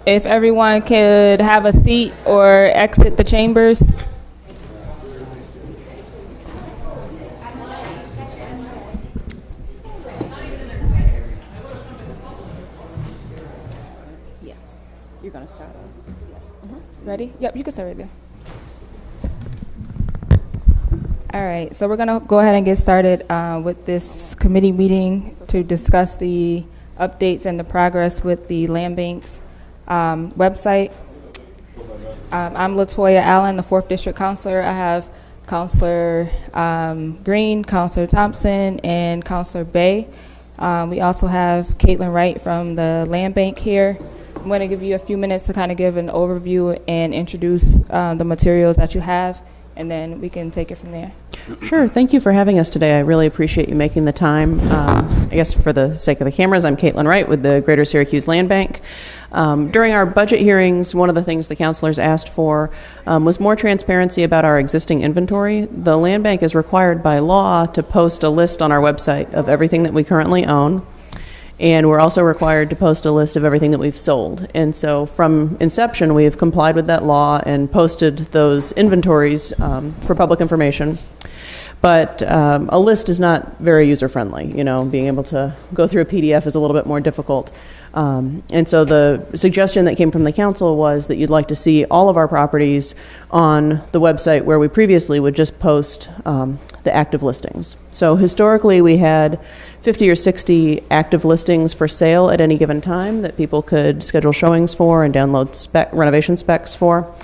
If everyone could have a seat or exit the chambers. Yes. You're going to start. Ready? Yep, you can start right there. All right, so we're going to go ahead and get started with this committee meeting to discuss the updates and the progress with the Land Bank's website. I'm LaToya Allen, the 4th District Counselor. I have Counselor Green, Counselor Thompson, and Counselor Bay. We also have Caitlin Wright from the Land Bank here. I'm going to give you a few minutes to kind of give an overview and introduce the materials that you have, and then we can take it from there. Sure. Thank you for having us today. I really appreciate you making the time. I guess for the sake of the cameras, I'm Caitlin Wright with the Greater Syracuse Land Bank. During our budget hearings, one of the things the counselors asked for was more transparency about our existing inventory. The Land Bank is required by law to post a list on our website of everything that we currently own. And we're also required to post a list of everything that we've sold. And so from inception, we have complied with that law and posted those inventories for public information. But a list is not very user-friendly. You know, being able to go through a PDF is a little bit more difficult. And so the suggestion that came from the council was that you'd like to see all of our properties on the website where we previously would just post the active listings. So historically, we had 50 or 60 active listings for sale at any given time that people could schedule showings for and download renovation specs for.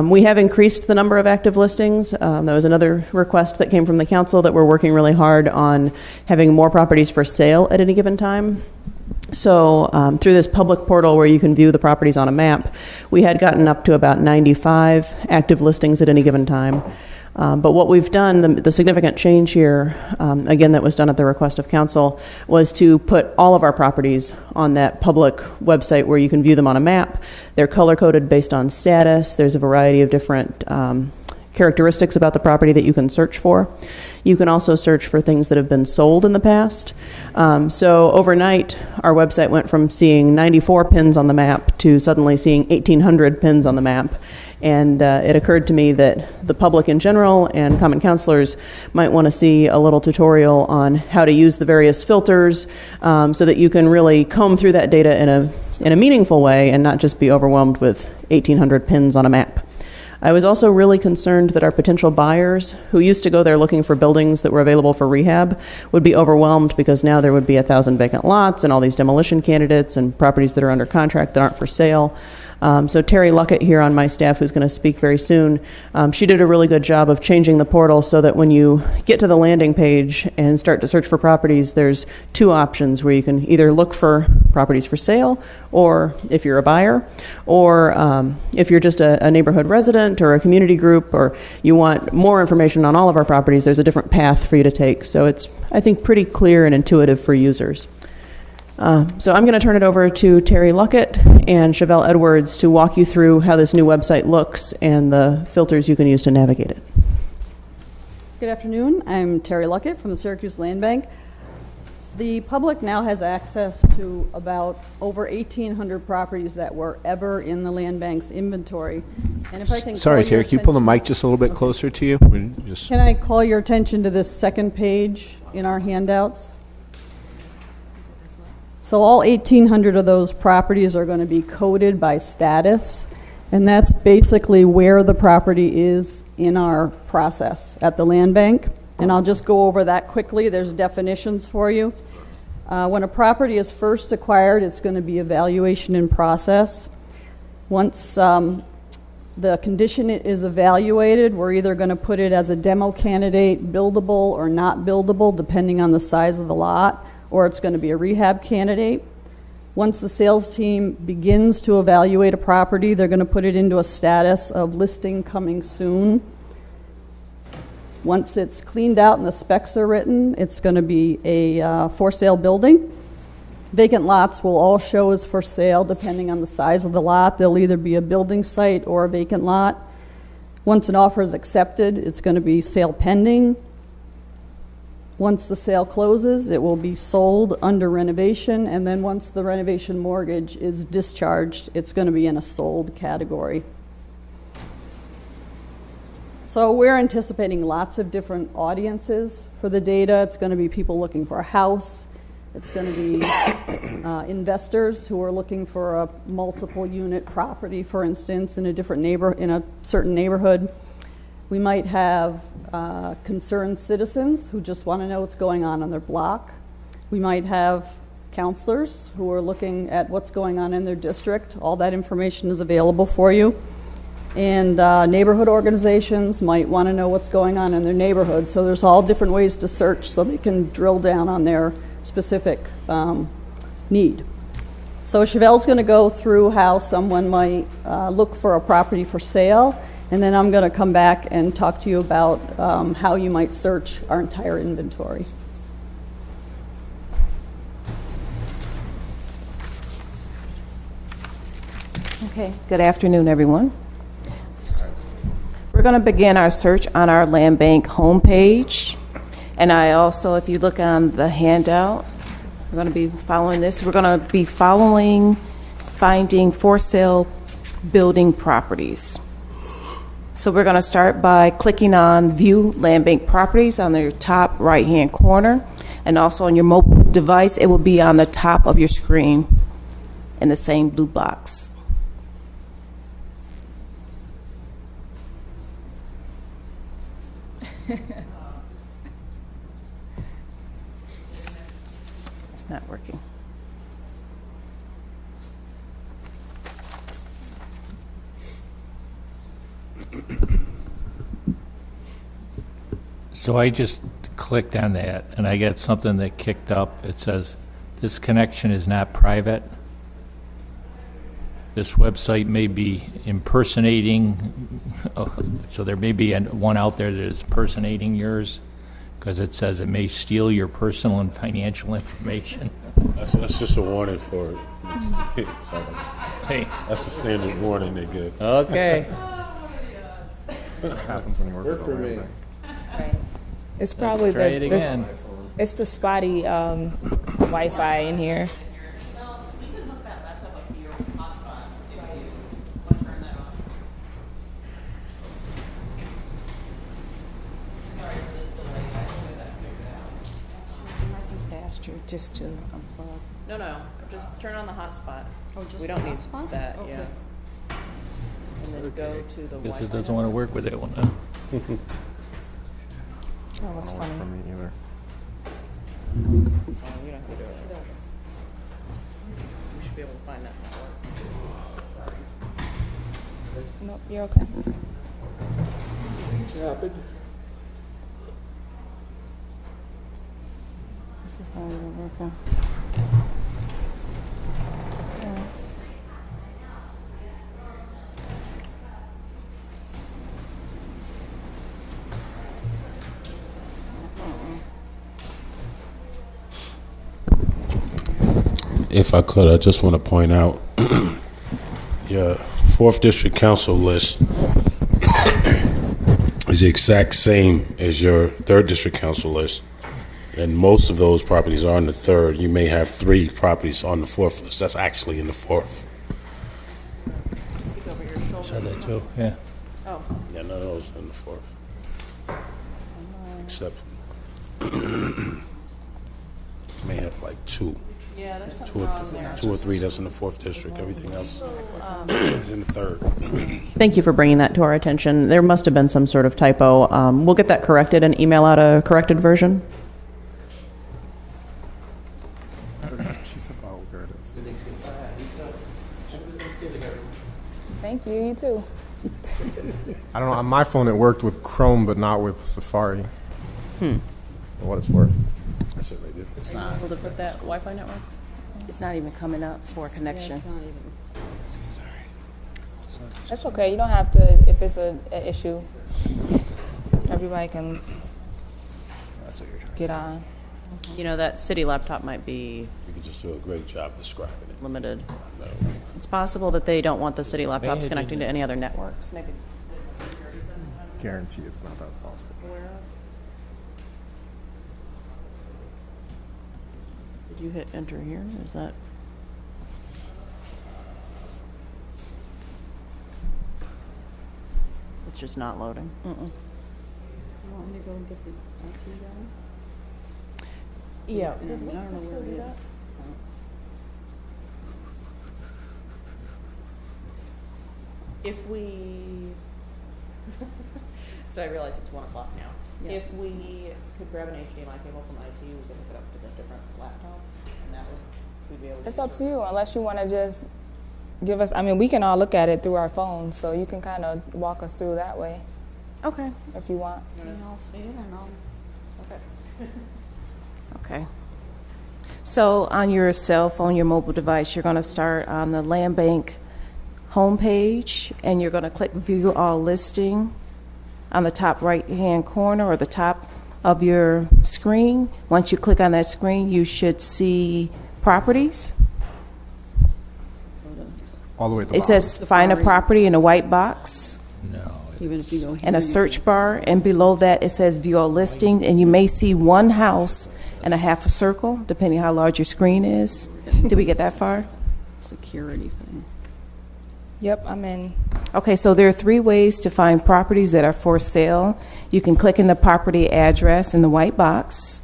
We have increased the number of active listings. That was another request that came from the council, that we're working really hard on having more properties for sale at any given time. So through this public portal where you can view the properties on a map, we had gotten up to about 95 active listings at any given time. But what we've done, the significant change here, again, that was done at the request of council, was to put all of our properties on that public website where you can view them on a map. They're color-coded based on status. There's a variety of different characteristics about the property that you can search for. You can also search for things that have been sold in the past. So overnight, our website went from seeing 94 pins on the map to suddenly seeing 1,800 pins on the map. And it occurred to me that the public in general and common councilors might want to see a little tutorial on how to use the various filters so that you can really comb through that data in a meaningful way and not just be overwhelmed with 1,800 pins on a map. I was also really concerned that our potential buyers who used to go there looking for buildings that were available for rehab would be overwhelmed because now there would be 1,000 vacant lots and all these demolition candidates and properties that are under contract that aren't for sale. So Terry Luckett here on my staff, who's going to speak very soon, she did a really good job of changing the portal so that when you get to the landing page and start to search for properties, there's two options where you can either look for properties for sale, or if you're a buyer, or if you're just a neighborhood resident or a community group, or you want more information on all of our properties, there's a different path for you to take. So it's, I think, pretty clear and intuitive for users. So I'm going to turn it over to Terry Luckett and Chevelle Edwards to walk you through how this new website looks and the filters you can use to navigate it. Good afternoon. I'm Terry Luckett from the Syracuse Land Bank. The public now has access to about over 1,800 properties that were ever in the Land Bank's inventory. And if I can Sorry, Terry, can you pull the mic just a little bit closer to you? Can I call your attention to this second page in our handouts? So all 1,800 of those properties are going to be coded by status, and that's basically where the property is in our process at the Land Bank. And I'll just go over that quickly. There's definitions for you. When a property is first acquired, it's going to be evaluation in process. Once the condition is evaluated, we're either going to put it as a demo candidate, buildable or not buildable, depending on the size of the lot, or it's going to be a rehab candidate. Once the sales team begins to evaluate a property, they're going to put it into a status of listing coming soon. Once it's cleaned out and the specs are written, it's going to be a for sale building. Vacant lots will all show as for sale depending on the size of the lot. They'll either be a building site or a vacant lot. Once an offer is accepted, it's going to be sale pending. Once the sale closes, it will be sold under renovation, and then once the renovation mortgage is discharged, it's going to be in a sold category. So we're anticipating lots of different audiences for the data. It's going to be people looking for a house. It's going to be investors who are looking for a multiple unit property, for instance, in a certain neighborhood. We might have concerned citizens who just want to know what's going on their block. We might have counselors who are looking at what's going on in their district. All that information is available for you. And neighborhood organizations might want to know what's going on in their neighborhood. So there's all different ways to search so they can drill down on their specific need. So Chevelle's going to go through how someone might look for a property for sale, and then I'm going to come back and talk to you about how you might search our entire inventory. Okay, good afternoon, everyone. We're going to begin our search on our land bank homepage. And I also, if you look on the handout, we're going to be following this. We're going to be finding for sale building properties. So we're going to start by clicking on View Land Bank Properties on the top right-hand corner. And also on your mobile device, it will be on the top of your screen in the same blue box. It's not working. So I just clicked on that, and I get something that kicked up. It says, "This connection is not private. This website may be impersonating," so there may be one out there that is impersonating yours, because it says it may steal your personal and financial information. That's just a warning for it. Hey, That's a standard warning they give. okay. Happens when you work with a land bank. It's probably Try it the again. it's the spotty Wi-Fi in here. Faster just to unplug. No, just turn on the hotspot. Oh, just We the don't need hotspot? that, Okay. yeah. And then go to the Guess Wi-Fi. it doesn't want to work with that one, huh? That was Not funny. for me either. So you don't have to do it. We should be able to find that network. Nope, you're okay. This is not even working. If I could, I just want to point out your 4th District Council list is the exact same as your 3rd District Council list. And most of those properties are in the 3rd. You may have 3 properties on the 4th list. That's actually in the 4th. Saw that too, yeah. Yeah, none of those in the 4th. Except may have like 2. Yeah, there's Two something or, wrong there. 2 or 3 that's in the 4th district. Everything else is in the 3rd. Thank you for bringing that to our attention. There must have been some sort of typo. We'll get that corrected and email out a corrected version. She said, "Oh, there it is." Thank you. You too. I don't know. On my phone, it worked with Chrome, but not with Safari. For what it's worth. That's what they did. Are you able to put that Wi-Fi network? It's not even coming up for connection. That's okay. You don't have to if it's an issue. Everybody can get on. You know, that city laptop might be You could just do a great job describing it. limited. No. It's possible that they don't want the city laptops Maybe. connecting to any other networks. Maybe. Guarantee it's not that awful. Did you hit enter here? Is that? It's just not loading. You want me to go and get the IT guy? Yeah. I don't know where he is. If we, so I realize it's 1 o'clock now. Yeah. If we could grab an HDMI cable from IT, we could hook it up to the different laptop, and that would, we'd be able to. It's up to you, unless you want to just give us, I mean, we can all look at it through our phones, so you can kind of walk us through that way Okay. if you want. I'll see it and I'll. Okay. Okay. So on your cell phone, your mobile device, you're going to start on the Land Bank homepage, and you're going to click View All Listing on the top right-hand corner or the top of your screen. Once you click on that screen, you should see properties. All the way at the It bottom. says Find a Property in a white box No. Even if you go here. and a search bar, and below that it says View All Listing, and you may see one house and a half a circle, depending how large your screen is. Did we get that far? Security thing. Yep, I'm in. Okay, so there are 3 ways to find properties that are for sale. You can click in the property address in the white box,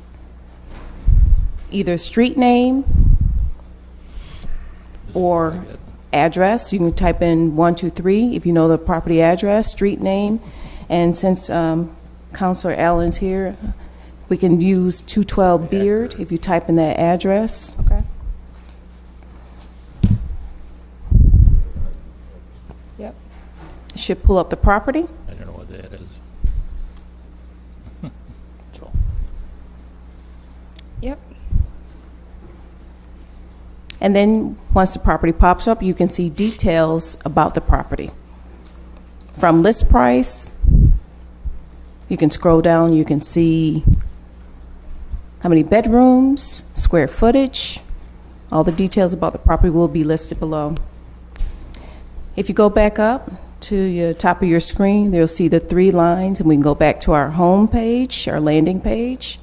either street name or address. You can type in 123 if you know the property address, street name, and since Counselor Allen's here, we can use 212 Beard if you type in that address. Okay. Yep. It should pull up the property. I don't know what that is. So, Yep. And then once the property pops up, you can see details about the property. From list price, you can scroll down, you can see how many bedrooms, square footage, all the details about the property will be listed below. If you go back up to the top of your screen, you'll see the 3 lines, and we can go back to our home page, our landing page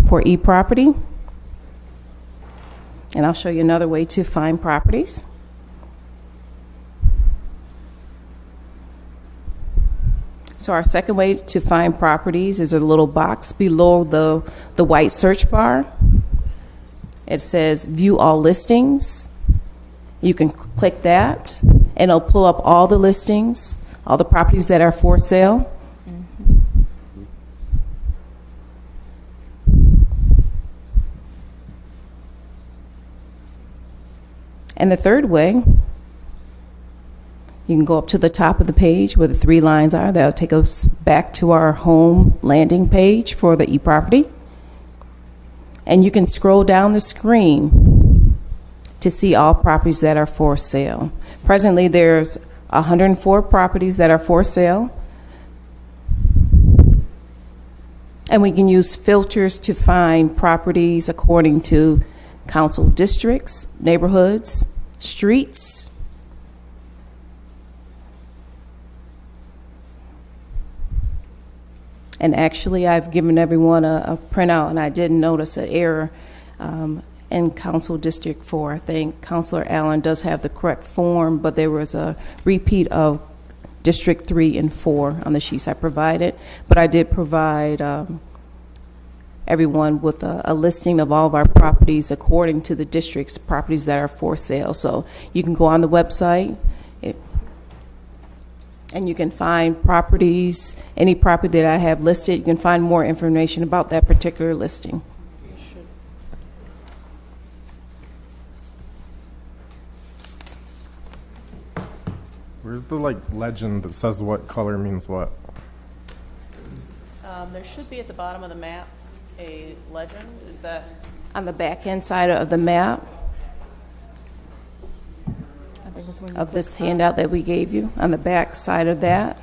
for eProperty. And I'll show you another way to find properties. So our second way to find properties is a little box below the white search bar. It says View All Listings. You can click that, and it'll pull up all the listings, all the properties that are for sale. And the third way, you can go up to the top of the page where the 3 lines are. That'll take us back to our home landing page for the eProperty. And you can scroll down the screen to see all properties that are for sale. Presently, there's 104 properties that are for sale. And we can use filters to find properties according to council districts, neighborhoods, streets. And actually, I've given everyone a printout, and I did notice an error in Council District 4. I think Councilor Allen does have the correct form, but there was a repeat of District 3 and 4 on the sheets I provided. But I did provide everyone with a listing of all of our properties according to the district's properties that are for sale. So you can go on the website, and you can find properties, any property that I have listed. You can find more information about that particular listing. Where's the legend that says what color means what? There should be at the bottom of the map a legend. Is that? On the back-end side of the map I think it's when you of click this top. handout that we gave you, on the back side of that.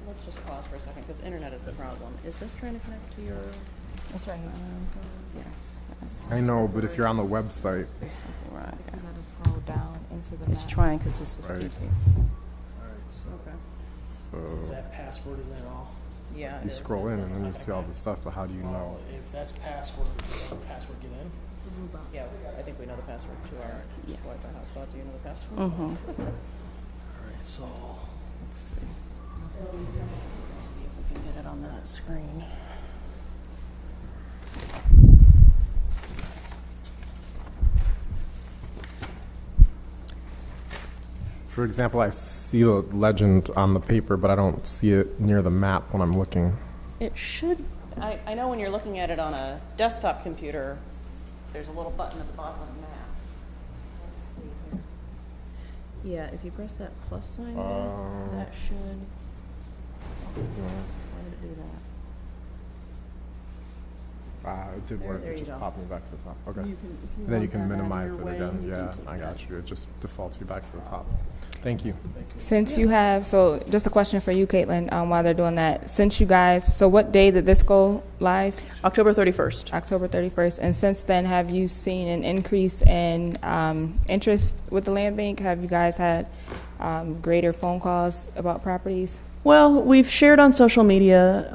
Let's just pause for a second because internet is the problem. Is this trying to connect to your? It's right here. Yes. I know, but if you're on the website, There's something wrong You here. gotta scroll down into the It's map. trying because this was Right. keeping. Okay. so Is that passworded at all? Yeah. it you is. scroll in and then you see all the stuff, but how do you know? Well, if that's password, does the password get in? Yeah, I think we know the password to our Wi-Fi hotspot. Do you know the password? Mm-hmm. Alright, so, let's see. Let's see if we can get it on that screen. For example, I see the legend on the paper, but I don't see it near the map when I'm looking. It should, I know when you're looking at it on a desktop computer, there's a little button at the bottom of the map. Let's see here. Yeah, if you press that plus sign there, that should, why did it do that? It did work. there It you just go. popped me back to the top. Okay. You can- if you And then you want can that out of minimize your it way, again. you Yeah, can I take got you. It just defaults you back to the top. Thank you. Since you have, so just a question for you, Caitlin, while they're doing that. Since you guys, so what day did this go live? October 31st. October 31st. And since then, have you seen an increase in interest with the land bank? Have you guys had greater phone calls about properties? Well, we've shared on social media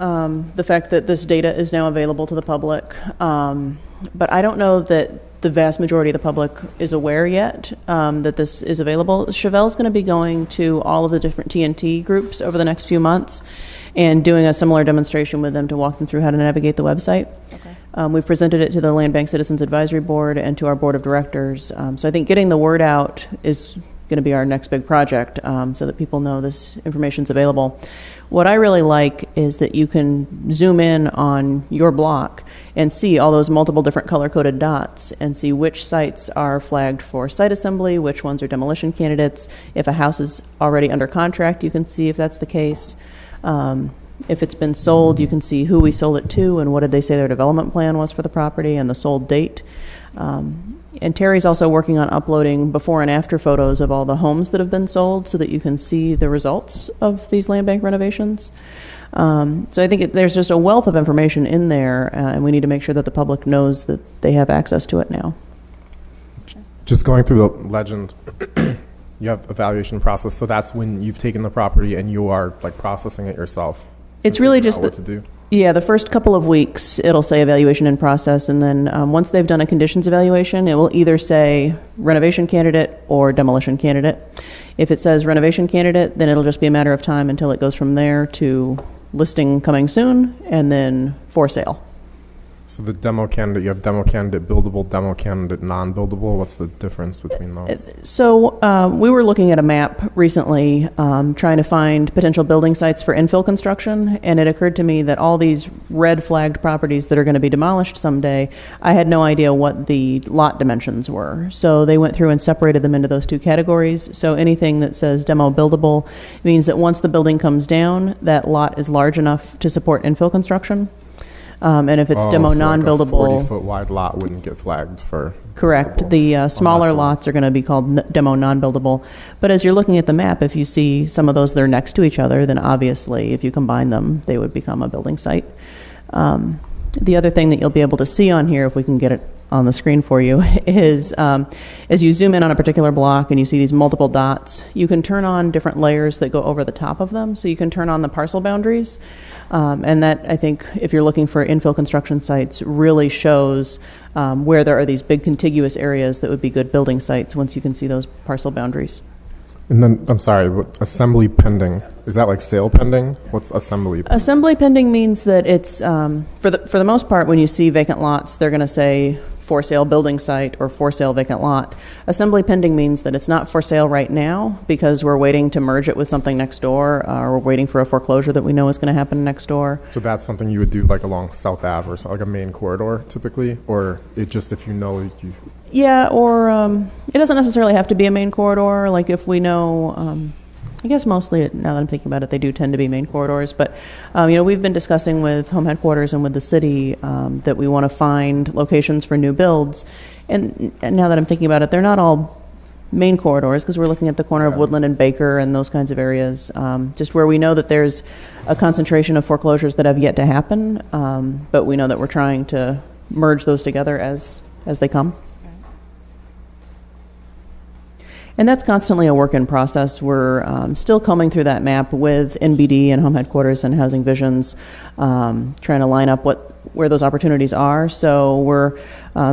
the fact that this data is now available to the public, but I don't know that the vast majority of the public is aware yet that this is available. Chevelle's going to be going to all of the different TNT groups over the next few months and doing a similar demonstration with them to walk them through how to navigate the website. Okay. We've presented it to the Land Bank Citizens Advisory Board and to our Board of Directors. So I think getting the word out is going to be our next big project so that people know this information's available. What I really like is that you can zoom in on your block and see all those multiple different color-coded dots and see which sites are flagged for site assembly, which ones are demolition candidates. If a house is already under contract, you can see if that's the case. If it's been sold, you can see who we sold it to and what did they say their development plan was for the property and the sold date. And Terry's also working on uploading before and after photos of all the homes that have been sold so that you can see the results of these land bank renovations. So I think there's just a wealth of information in there, and we need to make sure that the public knows that they have access to it now. Just going through the legend, you have evaluation process. So that's when you've taken the property and you are like processing it yourself. It's really just what to do. Yeah, the first couple of weeks, it'll say evaluation in process, and then once they've done a conditions evaluation, it will either say renovation candidate or demolition candidate. If it says renovation candidate, then it'll just be a matter of time until it goes from there to listing coming soon, and then for sale. So the demo candidate, you have demo candidate buildable, demo candidate non-buildable. What's the difference between those? So we were looking at a map recently trying to find potential building sites for infill construction, and it occurred to me that all these red flagged properties that are going to be demolished someday, I had no idea what the lot dimensions were. So they went through and separated them into those two categories. So anything that says demo buildable means that once the building comes down, that lot is large enough to support infill construction. And if it's demo so non-buildable, like a 40-foot wide lot wouldn't get flagged for. correct. The smaller lots are going to be called demo non-buildable. But as you're looking at the map, if you see some of those that are next to each other, then obviously if you combine them, they would become a building site. The other thing that you'll be able to see on here, if we can get it on the screen for you, is as you zoom in on a particular block and you see these multiple dots, you can turn on different layers that go over the top of them. So you can turn on the parcel boundaries. And that, I think, if you're looking for infill construction sites, really shows where there are these big contiguous areas that would be good building sites once you can see those parcel boundaries. And then, I'm sorry, what, assembly pending, is that like sale pending? What's assembly? Assembly pending means that it's, for the most part, when you see vacant lots, they're going to say for sale building site or for sale vacant lot. Assembly pending means that it's not for sale right now because we're waiting to merge it with something next door, or we're waiting for a foreclosure that we know is going to happen next door. So that's something you would do like along South Ave or like a main corridor typically? Or it just, if you know you... Yeah, or it doesn't necessarily have to be a main corridor. Like if we know, I guess mostly, now that I'm thinking about it, they do tend to be main corridors. But, we've been discussing with home headquarters and with the city that we want to find locations for new builds. And now that I'm thinking about it, they're not all main corridors because we're looking at the corner of Woodland and Baker and those kinds of areas, just where we know that there's a concentration of foreclosures that have yet to happen. But we know that we're trying to merge those together as they come. And that's constantly a work in process. We're still combing through that map with NBD and home headquarters and Housing Visions, trying to line up what where those opportunities are. So we're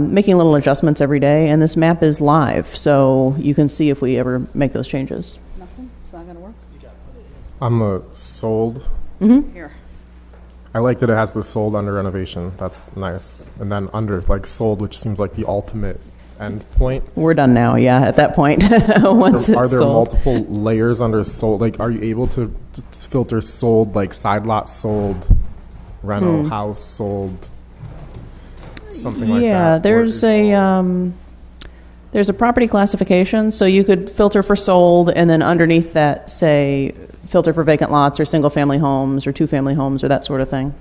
making little adjustments every day, and this map is live, so you can see if we ever make those changes. Nothing? It's not going to work? On the sold, Here. I like that it has the sold under renovation. That's nice. And then under, like, sold, which seems like the ultimate end point. We're done now, yeah, at that point, once Are it's there sold. multiple layers under sold? Like, are you able to filter sold, like side lot sold, rental house sold, something like that? Yeah, Or there's is there's a property classification, so you could filter for sold, and then underneath that, say, filter for vacant lots or single-family homes or two-family homes or that sort of thing.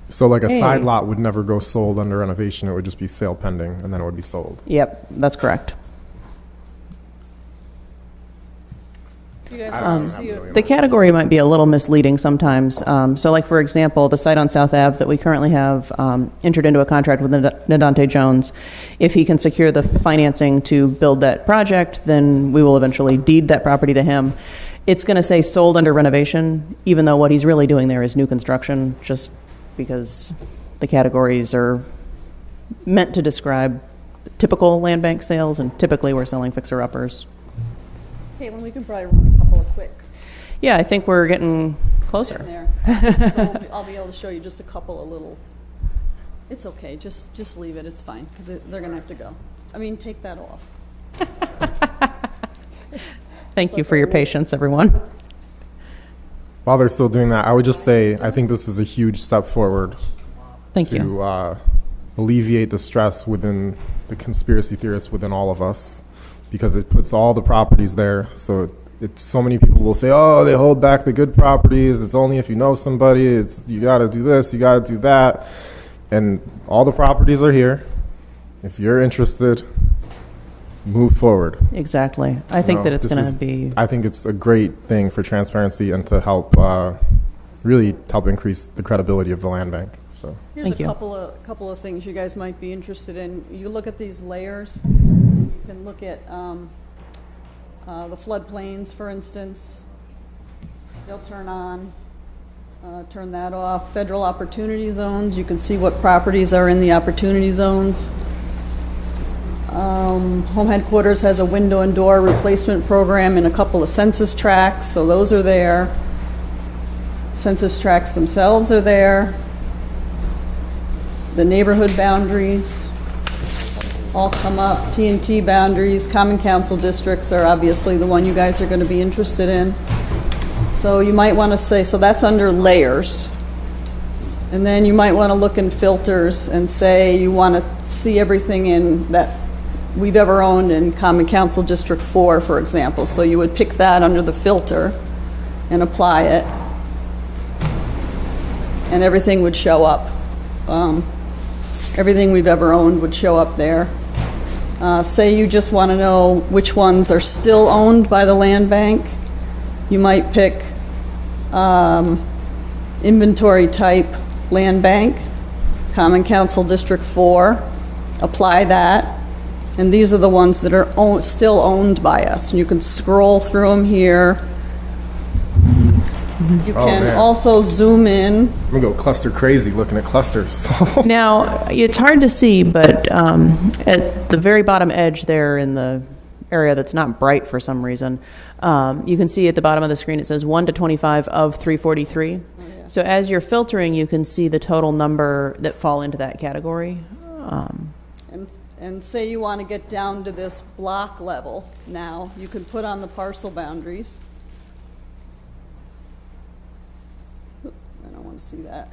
So like a side Hey. lot would never go sold under renovation. It would just be sale pending, and then it would be sold. Yep, that's correct. You guys I want don't to see have it? The category might be a little misleading sometimes. So like, for example, the site on South Ave that we currently have entered into a contract with Nadante Jones, if he can secure the financing to build that project, then we will eventually deed that property to him. It's going to say sold under renovation, even though what he's really doing there is new construction, just because the categories are meant to describe typical land bank sales, and typically we're selling fixer-uppers. Caitlin, we can probably run a couple of quick Yeah, I think we're getting in closer. there. So I'll be able to show you just a couple of little, it's okay, just leave it, it's fine. They're going to have to go. I mean, take that off. Thank you for your patience, everyone. While they're still doing that, I would just say I think this is a huge step forward Thank to you. Alleviate the stress within the conspiracy theorists within all of us, because it puts all the properties there. So it's so many people will say, "Oh, they hold back the good properties. It's only if you know somebody. It's you got to do this, you got to do that," and all the properties are here. If you're interested, move forward. Exactly. I think No, that it's this going is- to be, I think it's a great thing for transparency and to help really help increase the credibility of the land bank. So Here's Thank a you. couple of things you guys might be interested in. You look at these layers. You can look at the floodplains, for instance. They'll turn on, turn that off. Federal opportunity zones, you can see what properties are in the opportunity zones. Home headquarters has a window and door replacement program in a couple of census tracts, so those are there. Census tracts themselves are there. The neighborhood boundaries all come up. T&T boundaries, common council districts are obviously the one you guys are going to be interested in. So you might want to say, so that's under layers. And then you might want to look in filters and say you want to see everything in that we've ever owned in Common Council District 4, for example. So you would pick that under the filter and apply it, and everything would show up. Everything we've ever owned would show up there. Say you just want to know which ones are still owned by the land bank. You might pick inventory type land bank, Common Council District 4, apply that, and these are the ones that are still owned by us. And you can scroll through them here. You Oh, can man. also zoom in. I'm gonna go cluster crazy looking at clusters. now, it's hard to see, but at the very bottom edge there in the area that's not bright for some reason, you can see at the bottom of the screen it says 1 to 25 of 343. So as you're filtering, you can see the total number that fall into that category. And say you want to get down to this block level now, you can put on the parcel boundaries. Oop, I don't want to see that.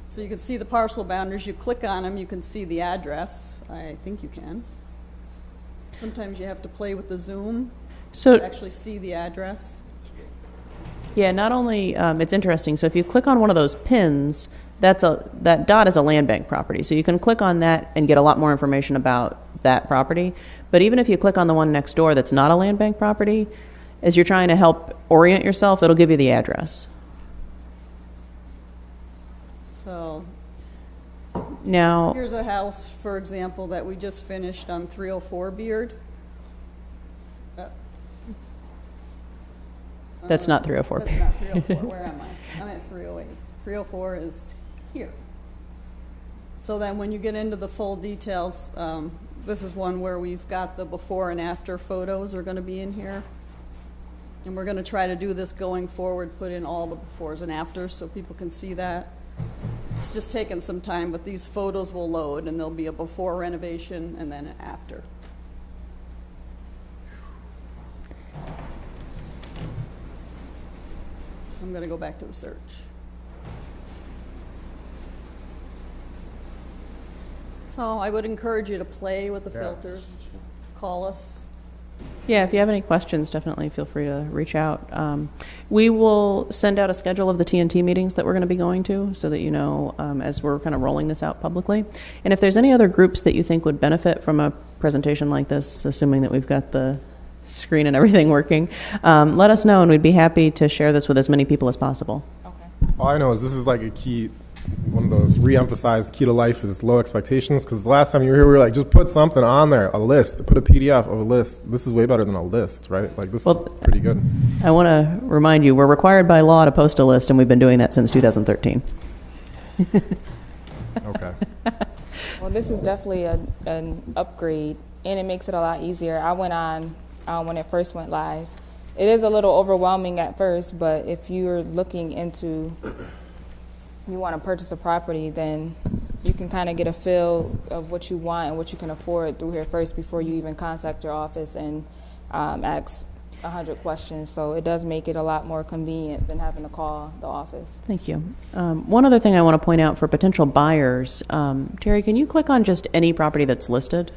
So you can see the parcel boundaries, you click on them, you can see the address. I think you can. Sometimes you have to play with the zoom to So actually see the address. yeah, not only, it's interesting, so if you click on one of those pins, that dot is a land bank property. So you can click on that and get a lot more information about that property. But even if you click on the one next door that's not a land bank property, as you're trying to help orient yourself, it'll give you the address. So Now, here's a house, for example, that we just finished on 304 Beard. that's not 304. That's not 304. Where am I? I'm at 308. 304 is here. So then when you get into the full details, this is one where we've got the before and after photos are going to be in here. And we're going to try to do this going forward, put in all the befores and afters so people can see that. It's just taking some time, but these photos will load and there'll be a before renovation and then an after. I'm going to go back to the search. So I would encourage you to play with the filters. Call us. Yeah, if you have any questions, definitely feel free to reach out. We will send out a schedule of the TNT meetings that we're going to be going to so that you know as we're kind of rolling this out publicly. And if there's any other groups that you think would benefit from a presentation like this, assuming that we've got the screen and everything working, let us know and we'd be happy to share this with as many people as possible. Okay. All I know is this is like a key, one of those re-emphasized key to life is low expectations, because the last time you were here, we were like, just put something on there, a list, put a PDF of a list. This is way better than a list, right? Like, this is pretty good. I want to remind you, we're required by law to post a list, and we've been doing that since 2013. Okay. Well, this is definitely an upgrade, and it makes it a lot easier. I went on when it first went live. It is a little overwhelming at first, but if you're looking into, you want to purchase a property, then you can kind of get a feel of what you want and what you can afford through here first before you even contact your office and ask 100 questions. So it does make it a lot more convenient than having to call the office. Thank you. One other thing I want to point out for potential buyers, Terry, can you click on just any property that's listed?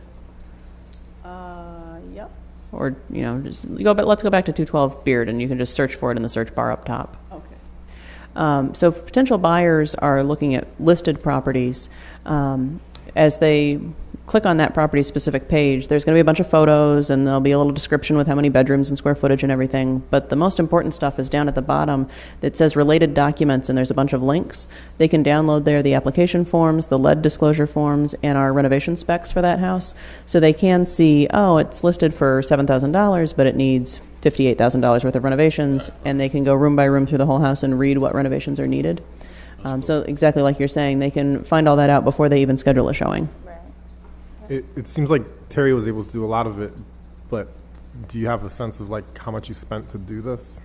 Yep. Or, just let's go back to 212 Beard, and you can just search for it in the search bar up top. Okay. So if potential buyers are looking at listed properties, as they click on that property specific page, there's going to be a bunch of photos and there'll be a little description with how many bedrooms and square footage and everything. But the most important stuff is down at the bottom that says related documents, and there's a bunch of links. They can download there the application forms, the lead disclosure forms, and our renovation specs for that house. So they can see, oh, it's listed for $7,000, but it needs $58,000 worth of renovations, and they can go room by room through the whole house and read what renovations are needed. So exactly like you're saying, they can find all that out before they even schedule a showing. It seems like Terry was able to do a lot of it, but do you have a sense of like how much you spent to do this?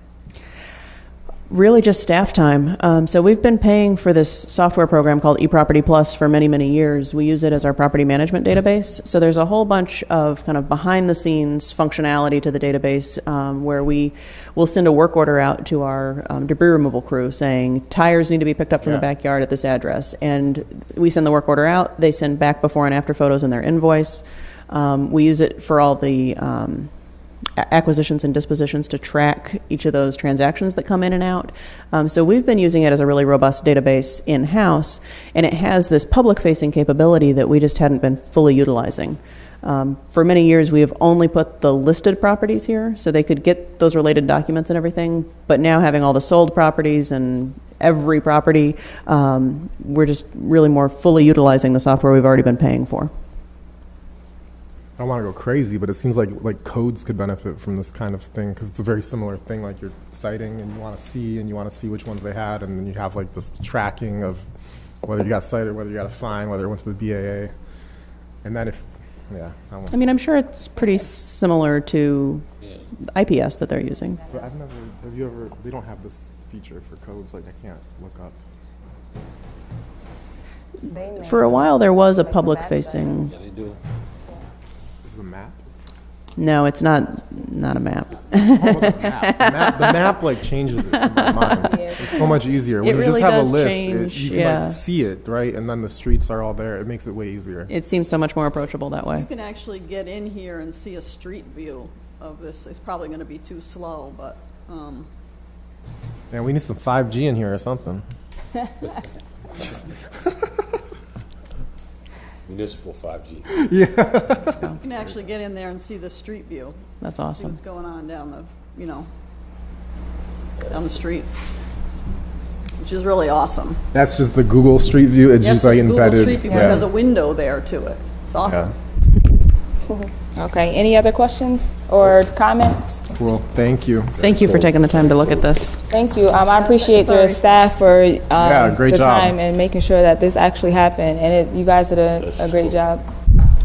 Really just staff time. So we've been paying for this software program called eProperty Plus for many, many years. We use it as our property management database. So there's a whole bunch of kind of behind-the-scenes functionality to the database where we will send a work order out to our debris removal crew saying tires need to be picked up from the backyard at this address. And we send the work order out. They send back before and after photos in their invoice. We use it for all the acquisitions and dispositions to track each of those transactions that come in and out. So we've been using it as a really robust database in-house, and it has this public-facing capability that we just hadn't been fully utilizing. For many years, we have only put the listed properties here, so they could get those related documents and everything, but now having all the sold properties and every property, we're just really more fully utilizing the software we've already been paying for. I don't want to go crazy, but it seems like codes could benefit from this kind of thing, because it's a very similar thing. Like you're citing and you want to see which ones they had, and then you have like this tracking of whether you got cited, whether you got a fine, whether it went to the BAA, and then I mean, I'm sure it's pretty similar to IPS that they're using. But they don't have this feature for codes. Like I can't look up. For a while, there was a public-facing. Yeah, they do. A map? No, it's not a map. The map like changes it in my mind. It's so much easier. When It you just really have a does list, change, you can like see it, right? And then the streets are all there. It makes it way easier. It seems so much more approachable that way. You can actually get in here and see a street view of this. It's probably going to be too slow, but Man, we need some 5G in here or something. Municipal 5G. you can actually get in there and see the street view. That's See awesome. what's going on down the street, which is really awesome. That's just the Google Street View. It's Yes, just like Google embedded. Street View has a window there to it. It's awesome. Okay, any other questions or comments? Well, thank you. Thank you for taking the time to look at this. Thank you. I appreciate your staff for great the job. time and making sure that this actually happened. And you guys did a great job.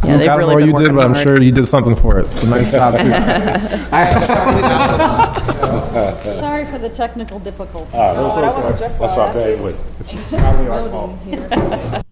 Yeah, they've I don't know really what been you did, working but I'm hard. sure you did something for it. So nice job, too. Sorry for the technical difficulties. That wasn't your fault. That's our That's bandwidth. It's probably our fault.